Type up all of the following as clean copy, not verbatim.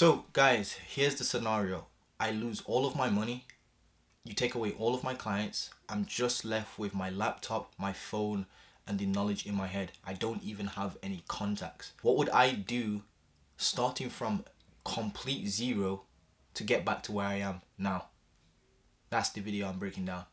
So guys, here's the scenario. I lose all of my money. You take away all of my clients. I'm just left with my laptop, my phone, and the knowledge in my head. I don't even have any contacts. What would I do starting from complete zero to get back to where I am now? That's the video I'm breaking down.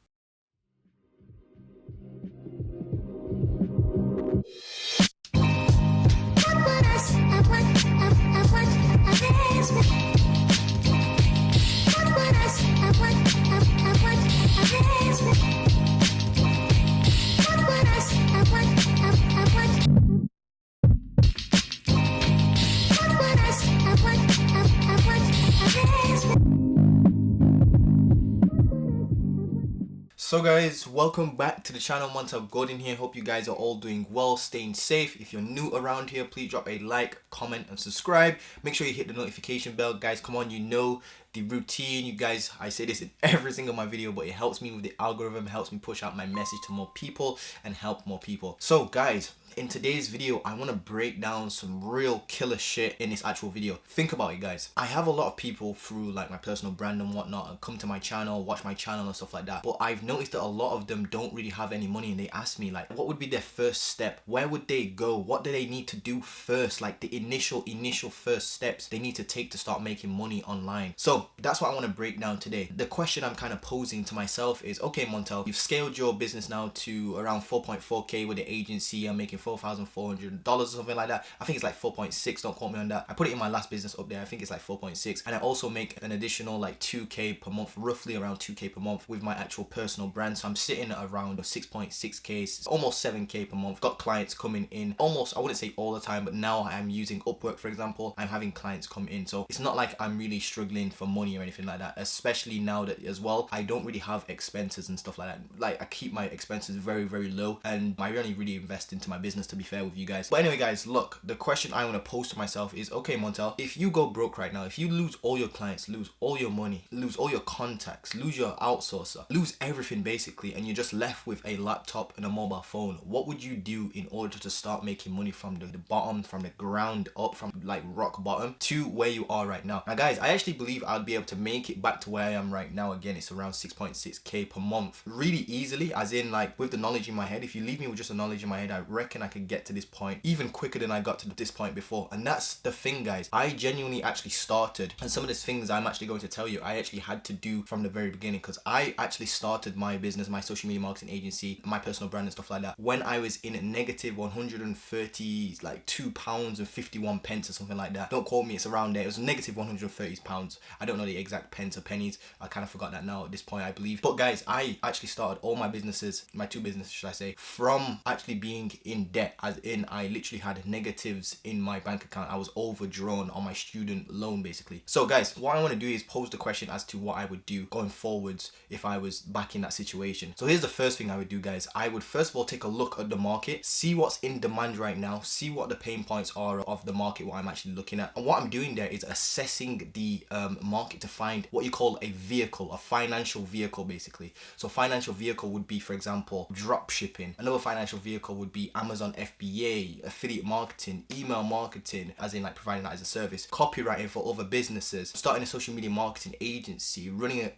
So guys, welcome back to the channel. Montel Gordon here. Hope you guys are all doing well, staying safe. If you're new around here, please drop a like, comment and subscribe. Make sure you hit the notification bell. Guys, come on, you know the routine. You guys, I say this in every single my video, but it helps me with the algorithm, helps me push out my message to more people and help more people. So guys, in today's video, I want to break down some real killer shit in this actual video. Think about it, guys. I have a lot of people through like my personal brand and whatnot and come to my channel, watch my channel and stuff like that. But I've noticed that a lot of them don't really have any money, and they ask me like, what would be their first step? Where would they go? What do they need to do first? Like the initial first steps they need to take to start making money online. So that's what I want to break down today. The question I'm kind of posing to myself is, okay, Montel, you've scaled your business now to around 4.4K with the agency. I'm making $4,400 or something like that. I think it's like 4.6, don't quote me on that. I put it in my last business up there. I think it's like 4.6, and I also make an additional like 2K per month, roughly around 2K per month with my actual personal brand. So I'm sitting at around 6.6K, it's almost 7K per month. Got clients coming in almost, I wouldn't say all the time, but now I'm using Upwork, for example. I'm having clients come in, so it's not like I'm really struggling for money or anything like that, especially now that as well I don't really have expenses and stuff like that. Like I keep my expenses very low, and I only really invest into my business, to be fair with you guys. But anyway guys, look, the question I want to pose to myself is, okay Montel, if you go broke right now, if you lose all your clients, lose all your money, lose all your contacts, lose your outsourcer, lose everything basically, and you're just left with a laptop and a mobile phone, what would you do in order to start making money from the bottom, from the ground up, from like rock bottom to where you are right now? Now guys, I actually believe I'd be able to make it back to where I am right now. Again, it's around 6.6K per month really easily, as in like with the knowledge in my head. If you leave me with just the knowledge in my head, I reckon I could get to this point even quicker than I got to this point before. And that's the thing, guys. I genuinely actually started, and some of these things I'm actually going to tell you I actually had to do from the very beginning, because I actually started my business, my social media marketing agency, my personal brand and stuff like that, when I was in a negative 130 like £2.51 or something like that. Don't quote me, it's around there. It was negative 130 pounds. I don't know the exact pence or pennies. I kind of forgot that now at this point, I believe. But guys, I actually started all my businesses, my two businesses should I say, from actually being in debt, as in I literally had negatives in my bank account. I was overdrawn on my student loan basically. So guys, what I want to do is pose the question as to what I would do going forwards if I was back in that situation. So here's the first thing I would do, guys. I would first of all take a look at the market, see what's in demand right now, see what the pain points are of the market, what I'm actually looking at. And what I'm doing there is assessing the market to find what you call a vehicle, a financial vehicle basically. So financial vehicle would be, for example, drop shipping. Another financial vehicle would be Amazon FBA, affiliate marketing, email marketing, as in like providing that as a service, copywriting for other businesses, starting a social media marketing agency,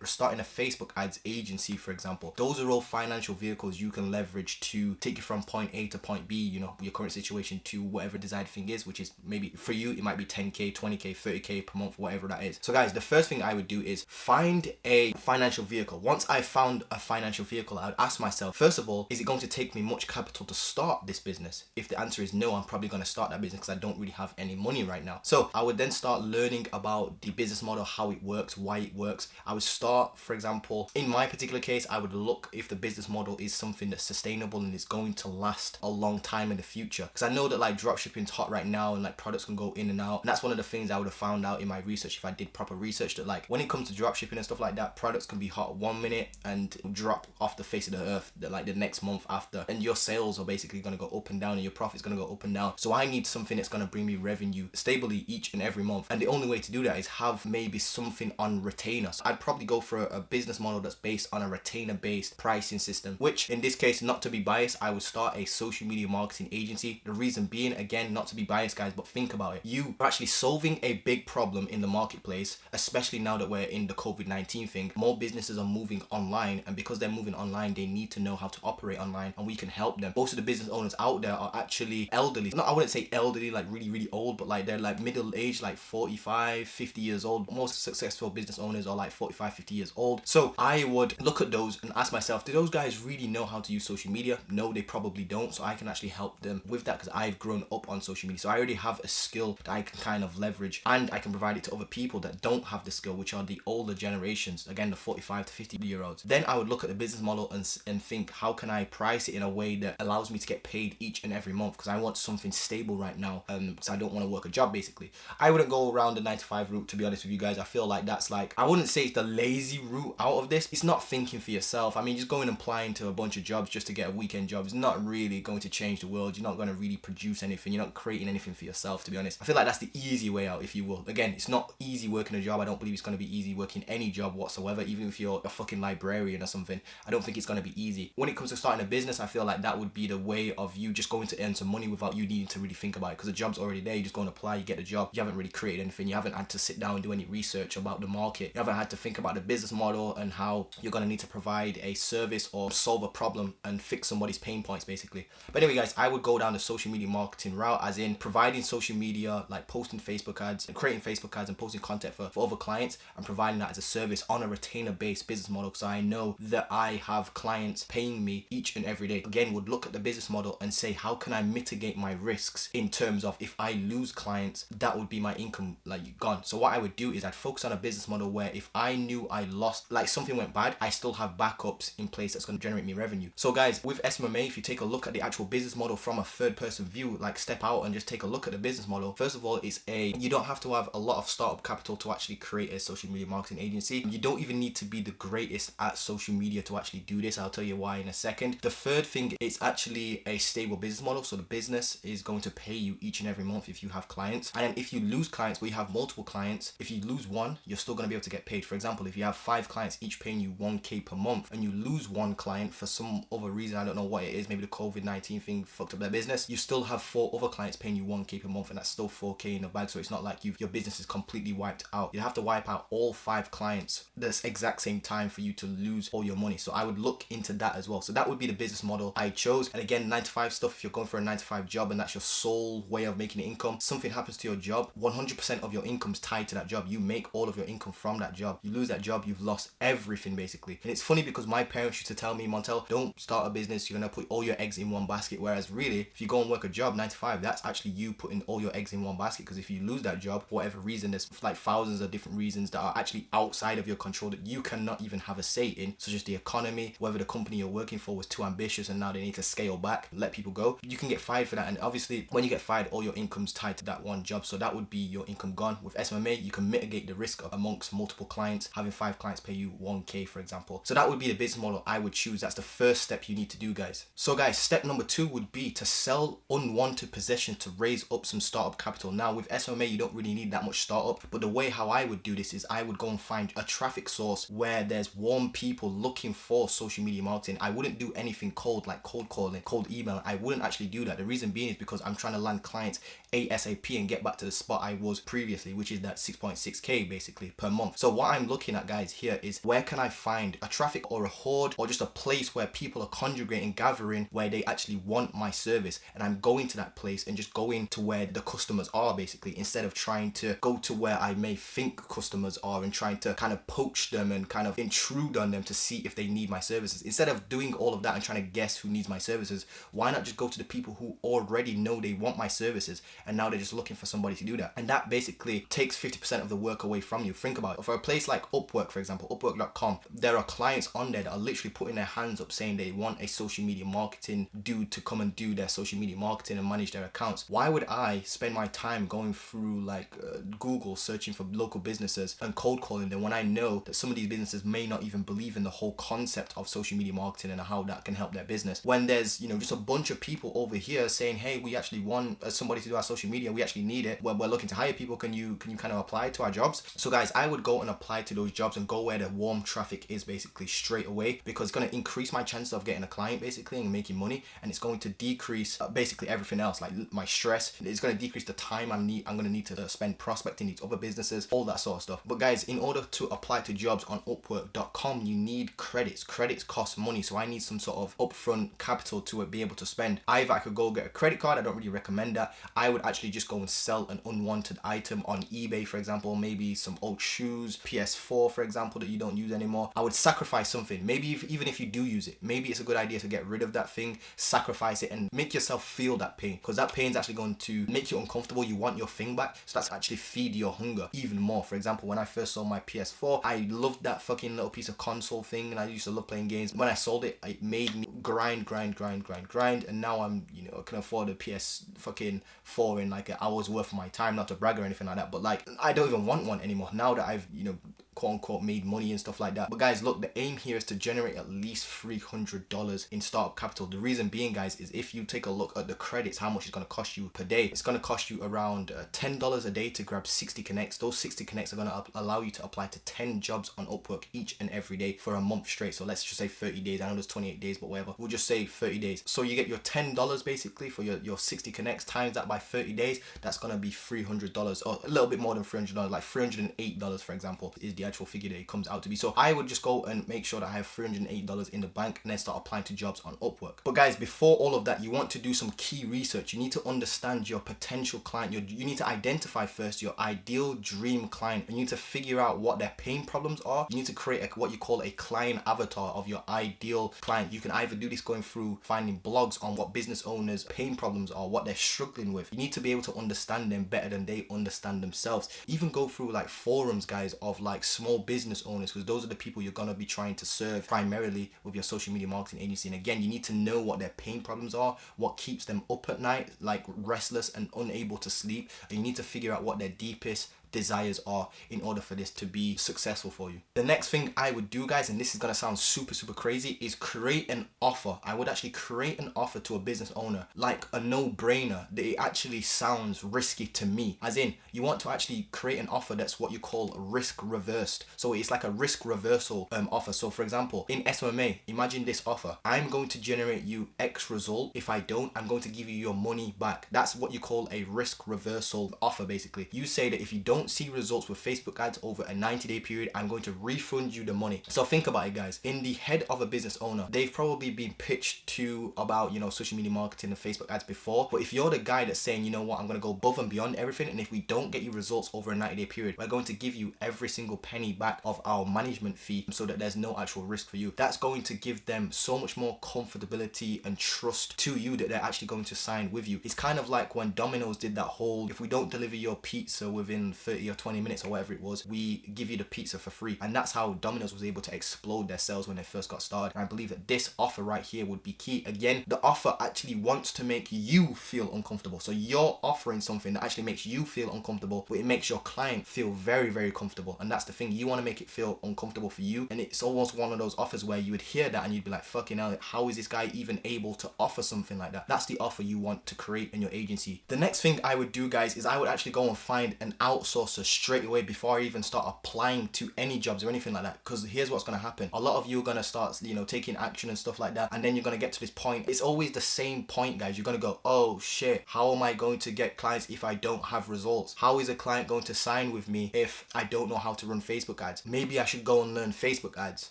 starting a Facebook ads agency, for example. Those are all financial vehicles you can leverage to take you from point A to point B, you know, your current situation, to whatever desired thing is, which is maybe for you, it might be 10K, 20K, 30K per month, whatever that is. So guys, the first thing I would do is find a financial vehicle. Once I found a financial vehicle, I would ask myself, first of all, is it going to take me much capital to start this business? If the answer is no, I'm probably going to start that business because I don't really have any money right now. So I would then start learning about the business model, how it works, why it works. I would start, for example, in my particular case, I would look if the business model is something that's sustainable and is going to last a long time in the future. Because I know that like dropshipping is hot right now, and like products can go in and out. And that's one of the things I would have found out in my research if I did proper research researched that like when it comes to dropshipping and stuff like that, products can be hot 1 minute and drop off the face of the earth like the next month after, and your sales are basically going to go up and down and your profit's going to go up and down. So I need something that's going to bring me revenue stably each and every month, and the only way to do that is have maybe something on retainer. So I'd probably go for a business model that's based on a retainer based pricing system, which in this case, not to be biased, I would start a social media marketing agency. The reason being, again, not to be biased guys, but think about it, you are actually solving a big problem in the marketplace, especially now that we're in the COVID-19 thing. More businesses are moving online, and because they're moving online, they need to know how to operate online, and we can help them. Most of the business owners out there are actually elderly. I wouldn't say elderly like really old, but like they're like middle age, like 45, 50 years old. Most successful business owners are like 45, 50 years old. So I would look at those and ask myself, do those guys really know how to use social media? No, they probably don't. So I can actually help them with that because I've grown up on social media. So I already have a skill that I can kind of leverage, and I can provide it to other people that don't have the skill, which are the older generations, again the 45 to 50 year olds. Then I would look at the business model and think, how can I price it in a way that allows me to get paid each and every month, because I want something stable right now, because I don't want to work a job basically. I wouldn't go around the 9 to 5 route, to be honest with you guys. I feel like that's like, I wouldn't say it's the lazy route out of this. It's not thinking for yourself. I mean, just going and applying to a bunch of jobs just to get a weekend job is not really going to change the world. You're not going to really produce anything. You're not creating anything for yourself, to be honest. I feel like that's the easy way out, if you will. Again, it's not easy working a job. I don't believe it's going to be easy working any job whatsoever, even if you're a fucking librarian or something. I don't think it's going to be easy. When it comes to starting a business, I feel like that would be the way of you just going to earn some money without you needing to really think about it, because the job's already there. You just go and apply, you get the job. You haven't really created anything. You haven't had to sit down and do any research about the market. You haven't had to think about the business model and how you're going to need to provide a service or solve a problem and fix somebody's pain points basically. But anyway guys, I would go down the social media marketing route, as in providing social media, like posting Facebook ads and creating Facebook ads and posting content for other clients, and providing that as a service on a retainer based business model, so I know that I have clients paying me each and every day. Again, would look at the business model and say, how can I mitigate my risks in terms of if I lose clients, that would be my income like gone. So what I would do is I'd focus on a business model where if I knew I lost, like something went bad, I still have backups in place that's going to generate me revenue. So guys, with SMMA, if you take a look at the actual business model from a third person view, like step out and just take a look at the business model. First of all, you don't have to have a lot of startup capital to actually create a social media marketing agency. You don't even need to be the greatest at social media to actually do this. I'll tell you why in a second. The third thing is actually a stable business model. So the business is going to pay you each and every month if you have clients. And then if you lose clients, where you have multiple clients, if you lose one, you're still going to be able to get paid. For example, if you have 5 clients each paying you 1k per month, and you lose one client for some other reason, I don't know what it is, maybe the COVID-19 thing fucked up their business, you still have 4 other clients paying you 1k per month, and that's still 4k in the bag. So it's not like your business is completely wiped out. You have to wipe out all 5 clients this exact same time for you to lose all your money. So I would look into that as well. So that would be the business model I chose. And again, 9 to 5 stuff, if you're going for a 9 to 5 job and that's your sole way of making income, something happens to your job, 100% of your income's tied to that job. You make all of your income from that job. You lose that job, you've lost everything basically. And it's funny because my parents used to tell me, Montel, don't start a business, you're gonna put all your eggs in one basket. Whereas really, if you go and work a job 9 to 5, that's actually you putting all your eggs in one basket, because if you lose that job for whatever reason, there's like thousands of different reasons that are actually outside of your control that you cannot even have a say in, such as the economy, whether the company you're working for was too ambitious and now they need to scale back, let people go. You can get fired for that, and obviously when you get fired, all your income's tied to that one job, so that would be your income gone. With SMMA, you can mitigate the risk of amongst multiple clients, having 5 clients pay you 1k for example. So that would be the business model I would choose. That's the first step you need to do, guys. So guys, step number 2 would be to sell unwanted possessions to raise up some startup capital. Now with SMMA, you don't really need that much startup, but the way how I would do this is I would go and find a traffic source where there's warm people looking for social media marketing. I wouldn't do anything cold like cold calling, cold email. I wouldn't actually do that. The reason being is because I'm trying to land clients ASAP and get back to the spot I was previously, which is that 6.6k basically per month. So what I'm looking at, guys, here is where can I find a traffic or a horde or just a place where people are congregating, gathering, where they actually want my service, and I'm going to that place and just going to where the customers are basically, instead of trying to go to where I may think customers are and trying to kind of poach them and kind of intrude on them to see if they need my services. Instead of doing all of that and trying to guess who needs my services, why not just go to the people who already know they want my services and now they're just looking for somebody to do that? And that basically takes 50% of the work away from you. Think about it. For a place like Upwork, for example, upwork.com, there are clients on there that are literally putting their hands up saying they want a social media marketing dude to come and do their social media marketing and manage their accounts. Why would I spend my time going through like Google searching for local businesses and cold calling them when I know that some of these businesses may not even believe in the whole concept of social media marketing and how that can help their business? When there's, you know, just a bunch of people over here saying, hey, we actually want somebody to do our social media, we actually need it, we're looking to hire people, can you kind of apply to our jobs? So guys, I would go and apply to those jobs and go where the warm traffic is basically straight away, because it's going to increase my chances of getting a client basically and making money, and it's going to decrease basically everything else, like my stress. It's going to decrease the time I'm going to need to spend prospecting these other businesses, all that sort of stuff. But guys, in order to apply to jobs on Upwork.com, you need credits. Credits cost money, so I need some sort of upfront capital to be able to spend. Either I could go get a credit card, I don't really recommend that. I would actually just go and sell an unwanted item on eBay, for example, maybe some old shoes, PS4 for example, that you don't use anymore. I would sacrifice something. Maybe even if you do use it, maybe it's a good idea to get rid of that thing, sacrifice it, and make yourself feel that pain, because that pain is actually going to make you uncomfortable. You want your thing back, so that's actually feed your hunger even more. For example, when I first sold my PS4, I loved that fucking little piece of console thing, and I used to love playing games. When I sold it, it made me grind, and now I'm, you know, I can afford a PS fucking 4 in like an hour's worth of my time. Not to brag or anything like that, but like I don't even want one anymore now that I've, you know, quote unquote made money and stuff like that. But guys, look, the aim here is to generate at least $300 in startup capital. The reason being, guys, is if you take a look at the credits, how much it's going to cost you per day, it's going to cost you around $10 a day to grab 60 connects. Those 60 connects are going to allow you to apply to 10 jobs on Upwork each and every day for a month straight. So let's just say 30 days. I know there's 28 days, but whatever, we'll just say 30 days. So you get your $10 basically for your 60 connects, times that by 30 days, that's going to be $300, or a little bit more than $300, like $308 for example is the actual figure that it comes out to be. So I would just go and make sure that I have $308 in the bank and then start applying to jobs on Upwork. But guys, before all of that, you want to do some key research. You need to understand your potential client. You need to identify first your ideal dream client, and you need to figure out what their pain problems are. You need to create what you call a client avatar of your ideal client. You can either do this going through finding blogs on what business owners' pain problems are, what they're struggling with. You need to be able to understand them better than they understand themselves. Even go through like forums, guys, of like small business owners, because those are the people you're gonna be trying to serve primarily with your social media marketing agency. And again, you need to know what their pain problems are, what keeps them up at night, like restless and unable to sleep, and you need to figure out what their deepest desires are in order for this to be successful for you. The next thing I would do, guys, and this is gonna sound super crazy, is create an offer. I would actually create an offer to a business owner, like a no-brainer, that it actually sounds risky to me. As in, you want to actually create an offer that's what you call risk reversed. So it's like a risk reversal offer. So for example, in SMMA, imagine this offer: I'm going to generate you X result. If I don't, I'm going to give you your money back. That's what you call a risk reversal offer basically. You say that if you don't see results with Facebook ads over a 90-day period, I'm going to refund you the money. So think about it, guys. In the head of a business owner, they've probably been pitched to about, you know, social media marketing and Facebook ads before. But if you're the guy that's saying, you know what, I'm going to go above and beyond everything, and if we don't get you results over a 90-day period, we're going to give you every single penny back of our management fee so that there's no actual risk for you. That's going to give them so much more comfortability and trust to you that they're actually going to sign with you. It's kind of like when Domino's did that whole, if we don't deliver your pizza within 30 or 20 minutes or whatever it was, we give you the pizza for free. And that's how Domino's was able to explode their sales when they first got started. And I believe that this offer right here would be key. Again, the offer actually wants to make you feel uncomfortable. So you're offering something that actually makes you feel uncomfortable, but it makes your client feel very comfortable. And that's the thing, you want to make it feel uncomfortable for you. And it's almost one of those offers where you would hear that and you'd be like, fucking hell, how is this guy even able to offer something like that? That's the offer you want to create in your agency. The next thing I would do, guys, is I would actually go and find an outsourcer straight away before I even start applying to any jobs or anything like that. Because here's what's going to happen: a lot of you are going to start, you know, taking action and stuff like that, and then you're going to get to this point. It's always the same point, guys. You're going to go, oh shit, how am I going to get clients if I don't have results? How is a client going to sign with me if I don't know how to run Facebook ads? Maybe I should go and learn Facebook ads.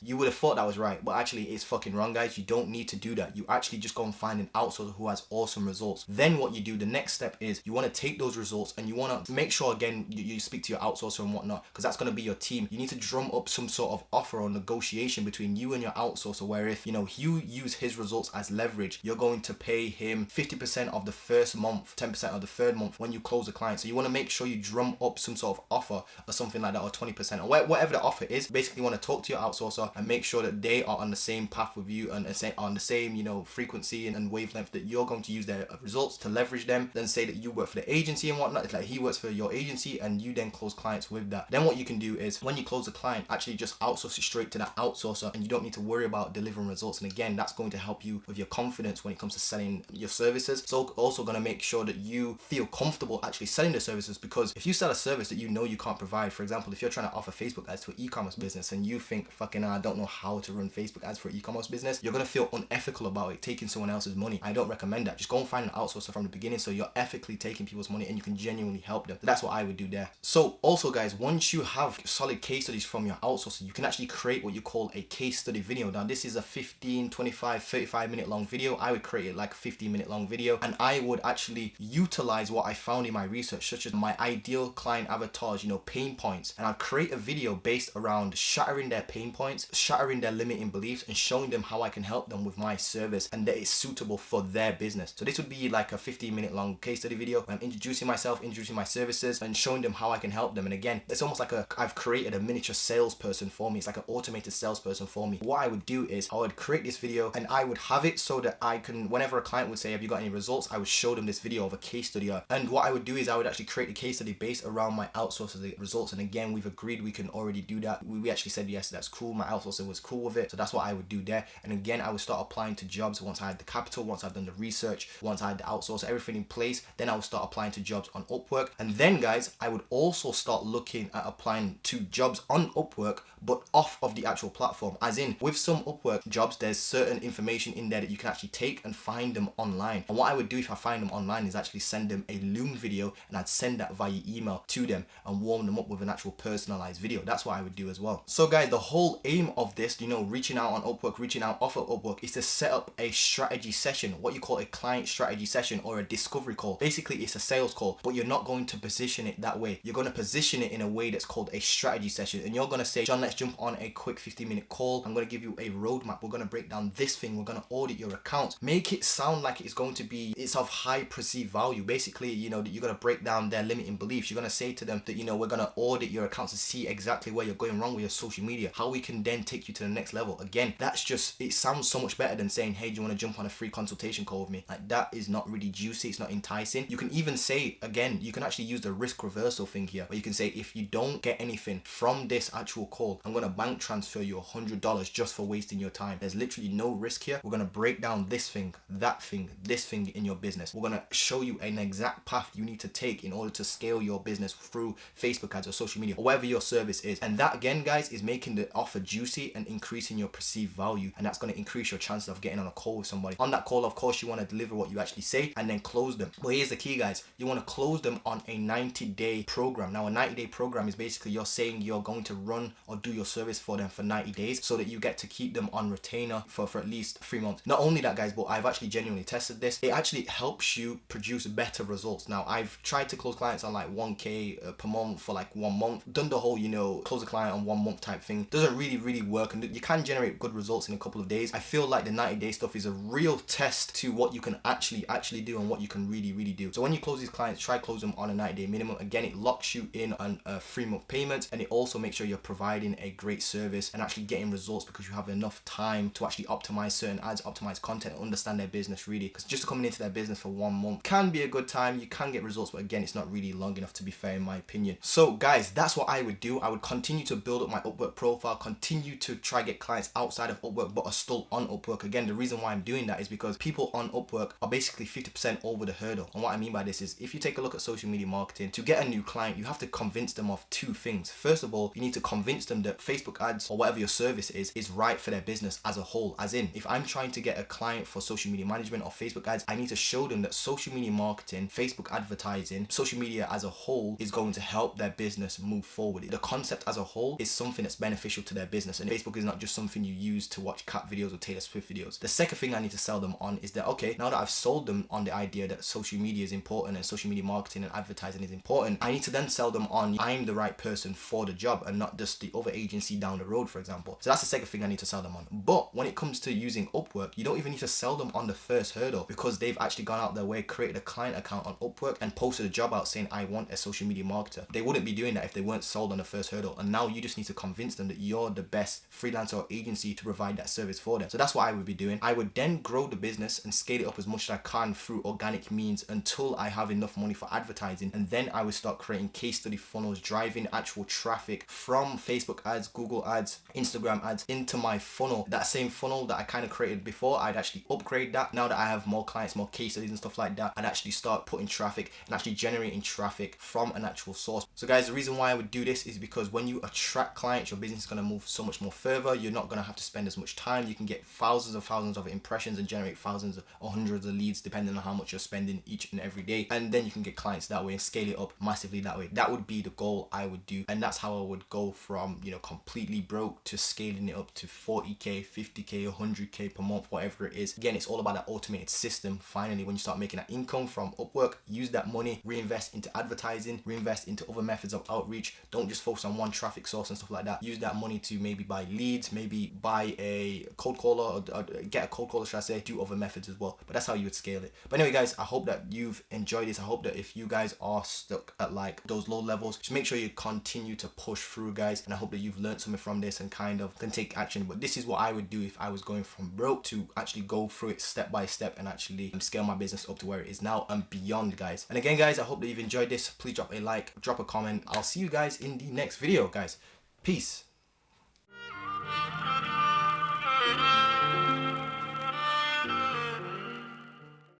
You would have thought that was right, but actually it's fucking wrong, guys. You don't need to do that. You actually just go and find an outsourcer who has awesome results. Then what you do, the next step is you want to take those results and you want to make sure, again, you speak to your outsourcer and whatnot, because that's going to be your team. You need to drum up some sort of offer or negotiation between you and your outsourcer, where if, you know, you use his results as leverage, you're going to pay him 50% of the first month, 10% of the third month when you close a client. So you want to make sure you drum up some sort of offer or something like that, or 20% or whatever the offer is. Basically, you want to talk to your outsourcer and make sure that they are on the same path with you and on the same, you know, frequency and wavelength, that you're going to use their results to leverage them. Then say that you work for the agency and whatnot. It's like he works for your agency and you then close clients with that. Then what you can do is when you close a client, actually just outsource it straight to that outsourcer, and you don't need to worry about delivering results. And again, that's going to help you with your confidence when it comes to selling your services. It's also going to make sure that you feel comfortable actually selling the services, because if you sell a service that you know you can't provide, for example, if you're trying to offer Facebook ads to an e-commerce business and you think, fucking I don't know how to run Facebook ads for an e-commerce business, you're going to feel unethical about it, taking someone else's money. I don't recommend that. Just go and find an outsourcer from the beginning so you're ethically taking people's money and you can genuinely help them. That's what I would do there. So also guys, once you have solid case studies from your outsourcer, you can actually create what you call a case study video. Now this is a 15, 25, 35 minute long video. I would create it like a 15-minute long video, and I would actually utilize what I found in my research, such as my ideal client avatars, pain points, and I'd create a video based around shattering their pain points, shattering their limiting beliefs, and showing them how I can help them with my service and that it's suitable for their business. So this would be like a 15-minute long case study video where I'm introducing myself, introducing my services, and showing them how I can help them. And again, it's almost like I've created a miniature salesperson for me. It's like an automated salesperson for me. What I would do is I would create this video and I would have it so that I can, whenever a client would say, have you got any results, I would show them this video of a case study. And what I would do is I would actually create a case study based around my outsourcer results. And again, we've agreed we can already do that. We actually said yes, that's cool. My outsourcer was cool with it. So that's what I would do there. And again, I would start applying to jobs once I had the capital, once I've done the research, once I had the outsourcer, everything in place. Then I would start applying to jobs on Upwork. And then guys, I would also start looking at applying to jobs on Upwork, but off of the actual platform. As in, with some Upwork jobs, there's certain information in there that you can actually take and find them online. And what I would do if I find them online is actually send them a Loom video, and I'd send that via email to them and warm them up with an actual personalized video. That's what I would do as well. So guys, the whole aim of this, reaching out on Upwork, reaching out off of Upwork, is to set up a strategy session, what you call a client strategy session or a discovery call. Basically, it's a sales call, but you're not going to position it that way. You're going to position it in a way that's called a strategy session. And you're going to say, John, let's jump on a quick 15-minute call. I'm going to give you a roadmap. We're going to break down this thing. We're going to audit your account. Make it sound like it's going to be, it's of high perceived value. Basically, that you're going to break down their limiting beliefs. You're going to say to them that, we're going to audit your accounts to see exactly where you're going wrong with your social media, how we can then take you to the next level. Again, that's just, it sounds so much better than saying, hey, do you want to jump on a free consultation call with me? Like, that is not really juicy. It's not enticing. You can even say, again, you can actually use the risk reversal thing here, where you can say, if you don't get anything from this actual call, I'm going to bank transfer you $100 just for wasting your time. There's literally no risk here. We're going to break down this thing, that thing, this thing in your business. We're going to show you an exact path you need to take in order to scale your business through Facebook ads or social media or whatever your service is. And that, again, guys, is making the offer juicy and increasing your perceived value. And that's going to increase your chances of getting on a call with somebody. On that call, of course, you want to deliver what you actually say and then close them. But here's the key, guys. You want to close them on a 90-day program. Now, a 90-day program is basically you're saying you're going to run or do your service for them for 90 days so that you get to keep them on retainer for at least 3 months. Not only that, guys, but I've actually genuinely tested this. It actually helps you produce better results. Now, I've tried to close clients on like 1K per month for like 1 month. Done the whole, close a client on 1 month type thing. Doesn't really work, and you can generate good results in a couple of days. I feel like the 90-day stuff is a real test to what you can actually do and what you can really do. So when you close these clients, try close them on a 90-day minimum. Again, it locks you in on a 3-month payment, and it also makes sure you're providing a great service and actually getting results because you have enough time to actually optimize certain ads, optimize content, and understand their business really. Because just coming into their business for 1 month can be a good time. You can get results, but again, it's not really long enough to be fair in my opinion. So guys, that's what I would do. I would continue to build up my Upwork profile, continue to try get clients outside of Upwork but are still on Upwork. Again, the reason why I'm doing that is because people on Upwork are basically 50% over the hurdle. And what I mean by this is, if you take a look at social media marketing, to get a new client, you have to convince them of 2 things. First of all, you need to convince them that Facebook ads or whatever your service is right for their business as a whole. As in, if I'm trying to get a client for social media management or Facebook ads, I need to show them that social media marketing, Facebook advertising, social media as a whole is going to help their business move forward. The concept as a whole is something that's beneficial to their business, and Facebook is not just something you use to watch cat videos or Taylor Swift videos. The second thing I need to sell them on is that, okay, now that I've sold them on the idea that social media is important and social media marketing and advertising is important, I need to then sell them on I'm the right person for the job and not just the other agency down the road, for example. So that's the second thing I need to sell them on. But when it comes to using Upwork, you don't even need to sell them on the first hurdle, because they've actually gone out their way, created a client account on Upwork and posted a job out saying I want a social media marketer. They wouldn't be doing that if they weren't sold on the first hurdle. And now you just need to convince them that you're the best freelancer or agency to provide that service for them. So that's what I would be doing. I would then grow the business and scale it up as much as I can through organic means until I have enough money for advertising, and then I would start creating generating case study funnels, driving actual traffic from Facebook ads, Google ads, Instagram ads into my funnel. That same funnel that I kind of created before, I'd actually upgrade that. Now that I have more clients, more case studies and stuff like that, I'd actually start putting traffic and actually generating traffic from an actual source. So guys, the reason why I would do this is because when you attract clients, your business is going to move so much more further. You're not going to have to spend as much time. You can get thousands of impressions and generate thousands or hundreds of leads depending on how much you're spending each and every day, and then you can get clients that way and scale it up massively that way. That would be the goal I would do, and that's how I would go from, you know, completely broke to scaling it up to 40k, 50k, 100k per month, whatever it is. Again, it's all about that automated system. Finally, when you start making that income from Upwork, use that money, reinvest into advertising, reinvest into other methods of outreach. Don't just focus on one traffic source and stuff like that. Use that money to maybe buy leads, maybe buy a cold caller, or get a cold caller, should I say. Do other methods as well, but that's how you would scale it. But anyway guys, I hope that you've enjoyed this. I hope that if you guys are stuck at like those low levels, just make sure you continue to push through, guys, and I hope that you've learned something from this and kind of can take action. But this is what I would do if I was going from broke to actually go through it step by step and actually scale my business up to where it is now and beyond, guys. And again guys, I hope that you've enjoyed this. Please drop a like, drop a comment. I'll see you guys in the next video, guys. Peace.